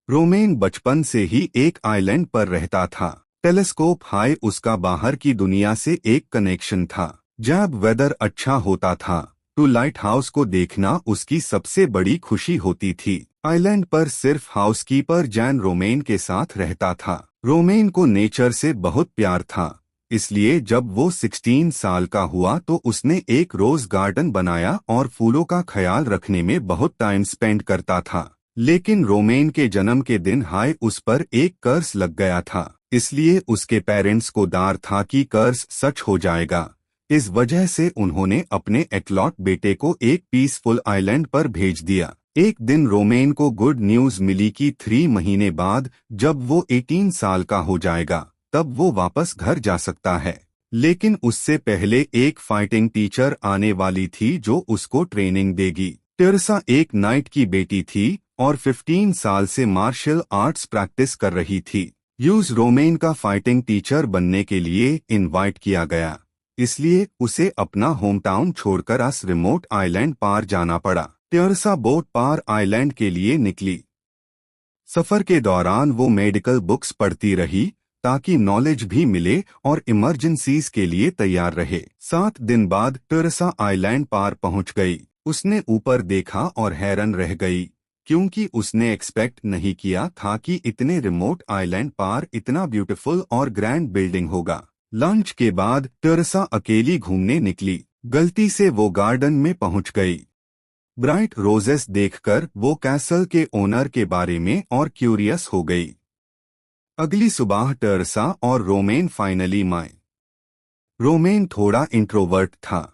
Romaine बचपन से ही एक आइलैंड पर रहता था। टेलीस्कोप हाई उसका बाहर की दुनिया से एक कनेक्शन था। जब वेदर अच्छा होता था तो लाइट हाउस को देखना उसकी सबसे बड़ी खुशी होती थी। आइलैंड पर सिर्फ हाउसकीपर जैन रोमेन के साथ रहता था। रोमेन को नेचर से बहुत प्यार था, इसलिए जब वो 16 साल का हुआ तो उसने एक रोज गार्डन बनाया और फूलों का ख्याल रखने में बहुत टाइम स्पेंड करता था। लेकिन रोमेन के जन्म के दिन हाय उस पर एक कर्स लग गया था, इसलिए उसके पेरेंट्स को डर था कि कर्स सच हो जाएगा। इस वजह से उन्होंने अपने एकलौत बेटे को एक पीसफुल आइलैंड पर भेज दिया। एक दिन रोमेन को गुड न्यूज मिली कि 3 महीने बाद जब वो 18 साल का हो जाएगा तब वो वापस घर जा सकता है। लेकिन उससे पहले एक फाइटिंग टीचर आने वाली थी जो उसको ट्रेनिंग देगी। टेरेसा एक नाइट की बेटी थी और 15 साल से मार्शल आर्ट्स प्रैक्टिस कर रही थी। यूज रोमेन का फाइटिंग टीचर बनने के लिए इनवाइट किया गया, इसलिए उसे अपना होम टाउन छोड़कर अस रिमोट आइलैंड पार जाना पड़ा। टेरेसा बोट पार आइलैंड के लिए निकली। सफर के दौरान वो मेडिकल बुक्स पढ़ती रही ताकि नॉलेज भी मिले और इमरजेंसीज के लिए तैयार रहे। 7 दिन बाद टेरेसा आइलैंड पार पहुंच गई। उसने ऊपर देखा और हैरान रह गई, क्योंकि उसने एक्सपेक्ट नहीं किया था कि इतने रिमोट आइलैंड पार इतना ब्यूटीफुल और ग्रैंड बिल्डिंग होगा। लंच के बाद टेरेसा अकेली घूमने निकली। गलती से वो गार्डन में पहुंच गई। ब्राइट रोजेस देखकर वो कैसल के ओनर के बारे में और क्यूरियस हो गई। अगली सुबह टेरेसा और रोमेन फाइनली मिले। रोमेन थोड़ा इंट्रोवर्ट था।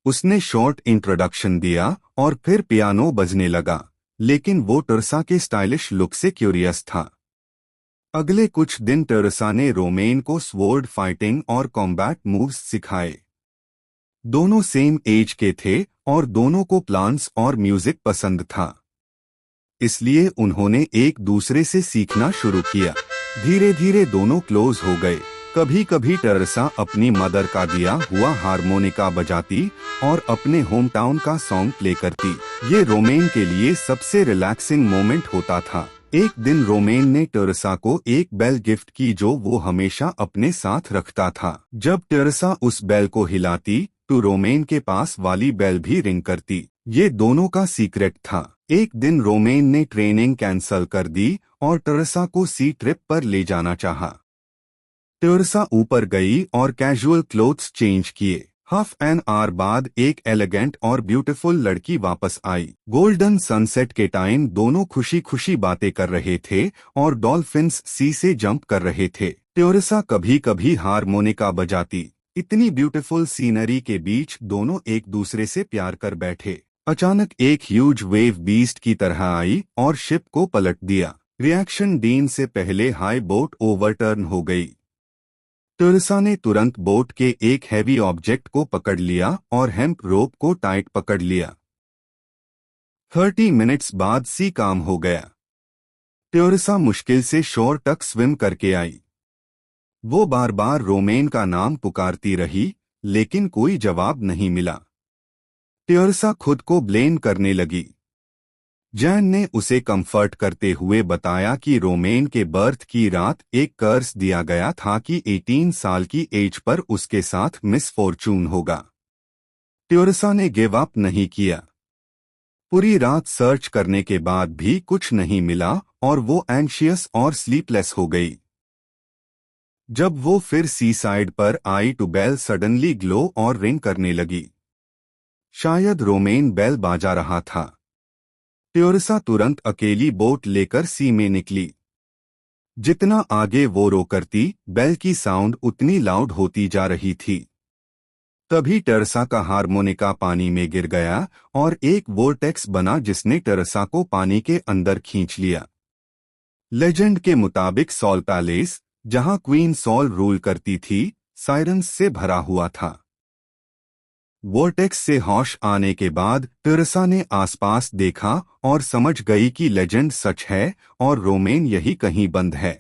उसने शॉर्ट इंट्रोडक्शन दिया और फिर पियानो बजने लगा, लेकिन वो टेरेसा के स्टाइलिश लुक से क्यूरियस था। अगले कुछ दिन टेरेसा ने रोमेन को स्वॉर्ड फाइटिंग और कॉम्बैट मूव्स सिखाए। दोनों सेम एज के थे और दोनों को प्लांट्स और म्यूजिक पसंद था, इसलिए उन्होंने एक दूसरे से सीखना शुरू किया। धीरे धीरे दोनों क्लोज हो गए। कभी कभी टेरेसा अपनी मदर का दिया हुआ हारमोनिका बजाती और अपने होम टाउन का सॉन्ग प्ले करती। ये रोमेन के लिए सबसे रिलैक्सिंग मोमेंट होता था। एक दिन रोमेन ने टेरेसा को एक बेल गिफ्ट की जो वो हमेशा अपने साथ रखता था। जब टेरेसा उस बेल को हिलाती तो रोमेन के पास वाली बेल भी रिंग करती। ये दोनों का सीक्रेट था। एक दिन रोमेन ने ट्रेनिंग कैंसल कर दी और टेरेसा को सी ट्रिप पर ले जाना चाहा। टेरेसा ऊपर गई और कैजुअल क्लोथ्स चेंज किए। हाफ एन आवर बाद एक एलिगेंट और ब्यूटीफुल लड़की वापस आई। गोल्डन सनसेट के टाइम दोनों खुशी खुशी बातें कर रहे थे और डॉल्फिन्स सी से जंप कर रहे थे। टेरेसा कभी कभी हारमोनिका बजाती। इतनी ब्यूटीफुल सीनरी के बीच दोनों एक दूसरे से प्यार कर बैठे। अचानक एक ह्यूज वेव बीस्ट की तरह आई और शिप को पलट दिया। रिएक्शन डीन से पहले हाई बोट ओवरटर्न हो गई। टेरेसा ने तुरंत बोट के एक हैवी ऑब्जेक्ट को पकड़ लिया और हेम्प रोप को टाइट पकड़ लिया। 30 मिनट्स बाद सी काम हो गया। टेरेसा मुश्किल से शोर तक स्विम करके आई। वो बार बार रोमेन का नाम पुकारती रही, लेकिन कोई जवाब नहीं मिला। टेरेसा खुद को ब्लेम करने लगी। जैन ने उसे कंफर्ट करते हुए बताया कि रोमेन के बर्थ की रात एक कर्स दिया गया था कि 18 साल की एज पर उसके साथ मिसफॉर्चून होगा। टेरेसा ने गिव अप नहीं किया। पूरी रात सर्च करने के बाद भी कुछ नहीं मिला और वो एंशियस और स्लीपलेस हो गई। जब वो फिर सी साइड पर आई तो बेल सडनली ग्लो और रिंग करने लगी। शायद रोमेन बेल बाजा रहा था। टेरेसा तुरंत अकेली बोट लेकर सी में निकली। जितना आगे वो रो करती, बेल की साउंड उतनी लाउड होती जा रही थी। तभी टेरेसा का हारमोनिका पानी में गिर गया और एक वोर्टेक्स बना जिसने टेरेसा को पानी के अंदर खींच लिया। लेजेंड के मुताबिक सॉल पैलेस, जहां क्वीन सॉल रूल करती थी, साइरन्स से भरा हुआ था। वोर्टेक्स से होश आने के बाद टेरेसा ने आसपास देखा और समझ गई कि लेजेंड सच है और रोमेन यही कहीं बंद है।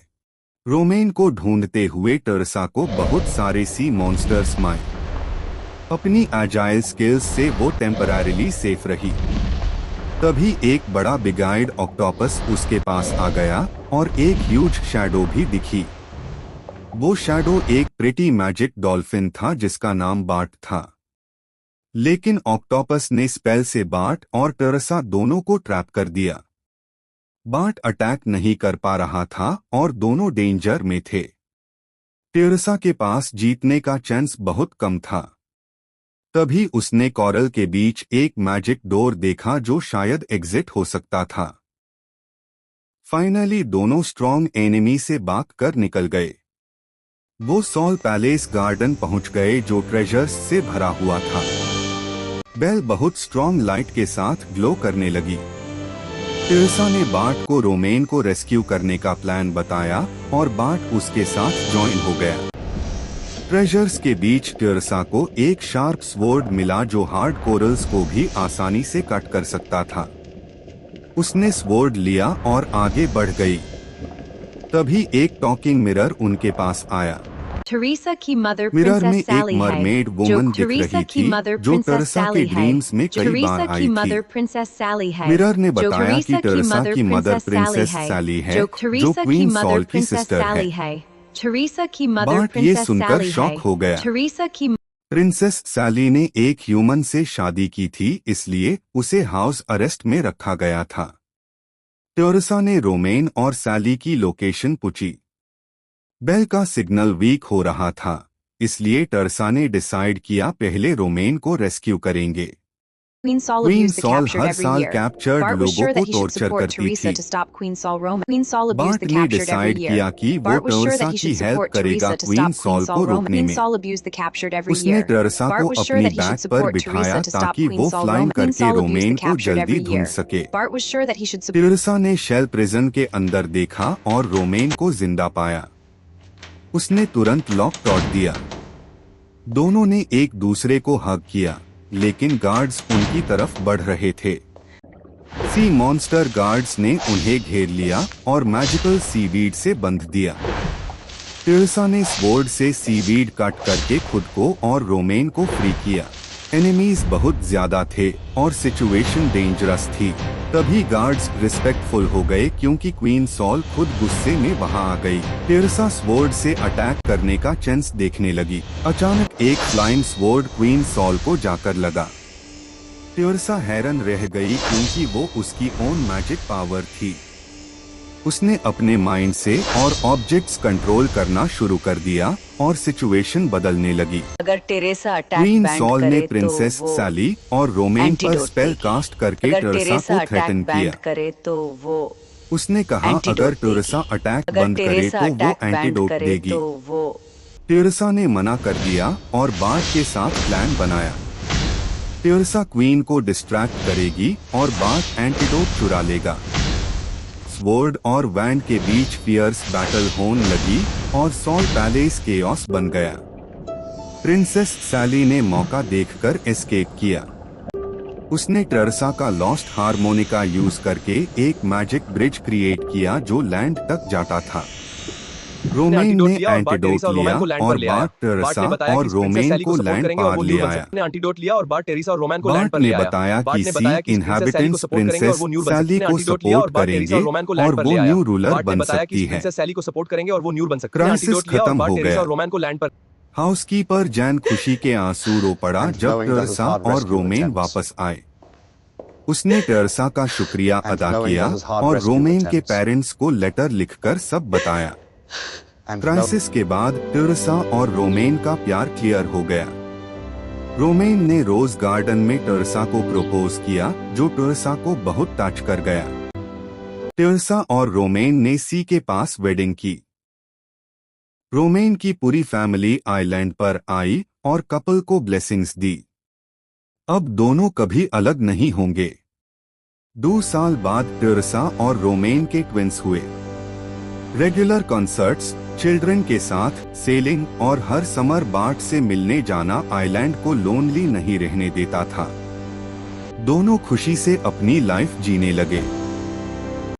रोमेन को ढूंढते हुए टेरेसा को बहुत सारे सी मॉन्स्टर्स मिले। अपनी एजाइल स्किल्स से वो टेम्पररीली सेफ रही। तभी एक बड़ा बिगाइड ऑक्टोपस उसके पास आ गया और एक ह्यूज शैडो भी दिखी। वो शैडो एक प्रिटी मैजिक डॉल्फिन था जिसका नाम बार्ट था। लेकिन ऑक्टोपस ने स्पेल से बार्ट और टेरेसा दोनों को ट्रैप कर दिया। बार्ट अटैक नहीं कर पा रहा था और दोनों डेंजर में थे। टेरेसा के पास जीतने का चांस बहुत कम था। तभी उसने कोरल के बीच एक मैजिक डोर देखा जो शायद एग्जिट हो सकता था। फाइनली दोनों स्ट्रॉन्ग एनिमी से भाग कर निकल गए। वो सॉल पैलेस गार्डन पहुंच गए जो ट्रेजर्स से भरा हुआ था। बेल बहुत स्ट्रॉन्ग लाइट के साथ ग्लो करने लगी। टेरेसा ने बार्ट को रोमेन को रेस्क्यू करने का प्लान बताया और बार्ट उसके साथ ज्वाइन हो गया। ट्रेजर्स के बीच टेरेसा को एक शार्प स्वॉर्ड मिला जो हार्ड कोरल्स को भी आसानी से कट कर सकता था। उसने स्वॉर्ड लिया और आगे बढ़ गई। तभी एक टॉकिंग मिरर उनके पास आया। मिरर में एक मरमेड वुमन दिख रही थी जो टेरेसा के ड्रीम्स में कई बार आई थी। मिरर ने बताया कि टेरेसा की मदर प्रिंसेस सैली है जो क्वीन सॉल की सिस्टर है। बार्ट ये सुनकर शॉक हो गया। प्रिंसेस सैली ने एक ह्यूमन से शादी की थी इसलिए उसे हाउस अरेस्ट में रखा गया था। टेरेसा ने रोमेन और सैली की लोकेशन पूछी। बेल का सिग्नल वीक हो रहा था इसलिए टेरेसा ने डिसाइड किया पहले रोमेन को रेस्क्यू करेंगे। क्वीन सॉल हर साल कैप्चर्ड लोगों को टॉर्चर करती थी। बार्ट ने डिसाइड किया कि वो टेरेसा की हेल्प करेगा क्वीन सॉल को रोकने में। उसने टेरेसा को अपनी बैक पर बिठाया ताकि वो फ्लाइंग करके रोमेन को जल्दी ढूंढ सके। टेरेसा ने शेल प्रिजन के अंदर देखा और रोमेन को जिंदा पाया। उसने तुरंत लॉक तोड़ दिया। दोनों ने एक दूसरे को हग किया लेकिन गार्ड्स उनकी तरफ बढ़ रहे थे। सी मॉन्स्टर गार्ड्स ने उन्हें घेर लिया और मैजिकल सीवीड से बंध दिया। टेरेसा ने स्वॉर्ड से सीवीड कट करके खुद को और रोमेन को फ्री किया। एनिमीज बहुत ज्यादा थे और सिचुएशन डेंजरस थी। तभी गार्ड्स रिस्पेक्टफुल हो गए क्योंकि क्वीन सॉल खुद गुस्से में वहां आ गई। टेरेसा स्वॉर्ड से अटैक करने का चांस देखने लगी। अचानक एक फ्लाइंग स्वॉर्ड क्वीन सॉल को जाकर लगा। टेरेसा हैरान रह गई क्योंकि वो उसकी ओन मैजिक पावर थी। उसने अपने माइंड से और ऑब्जेक्ट्स कंट्रोल करना शुरू कर दिया और सिचुएशन बदलने लगी। अगर टेरेसा अटैक क्वीन सॉल ने प्रिंसेस सैली और रोमेन पर स्पेल कास्ट करके टेरेसा को थ्रेटन किया। उसने कहा अगर टेरेसा अटैक बंद करे तो वो एंटीडोट देगी। टेरेसा ने मना कर दिया और बार्ट के साथ प्लान बनाया। टेरेसा क्वीन को डिस्ट्रैक्ट करेगी और बार्ट एंटीडोट चुरा लेगा। स्वॉर्ड और वैंड के बीच फियर्स बैटल होने लगी और सॉल पैलेस केओस बन गया। प्रिंसेस सैली ने मौका देखकर एस्केप किया। उसने टेरेसा का लॉस्ट हार्मोनिका यूज करके एक मैजिक ब्रिज क्रिएट किया जो लैंड तक जाता था। रोमेन ने एंटीडोट लिया और बार्ट टेरेसा और रोमेन को लैंड पार ले आया। बार्ट ने बताया कि सी इनहैबिटेंट्स प्रिंसेस सैली को सपोर्ट करेंगे और वो न्यू रूलर बन सकती है। क्राइसिस खत्म हो गया। हाउसकीपर जैन खुशी के आंसू रो पड़ा जब टेरेसा और रोमेन वापस आए। उसने टेरेसा का शुक्रिया अदा किया और रोमेन के पेरेंट्स को लेटर लिखकर सब बताया। क्राइसिस के बाद टेरेसा और रोमेन का प्यार क्लियर हो गया। रोमेन ने रोज गार्डन में टेरेसा को प्रपोज किया जो टेरेसा को बहुत टच कर गया। टेरेसा और रोमेन ने सी के पास वेडिंग की। रोमेन की पूरी फैमिली आइलैंड पर आई और कपल को ब्लेसिंग्स दी। अब दोनों कभी अलग नहीं होंगे। 2 साल बाद टेरेसा और रोमेन के ट्विंस हुए। रेगुलर कॉन्सर्ट्स, चिल्ड्रन के साथ सेलिंग और हर समर बार्ट से मिलने जाना आइलैंड को लोनली नहीं रहने देता था। दोनों खुशी से अपनी लाइफ जीने लगे।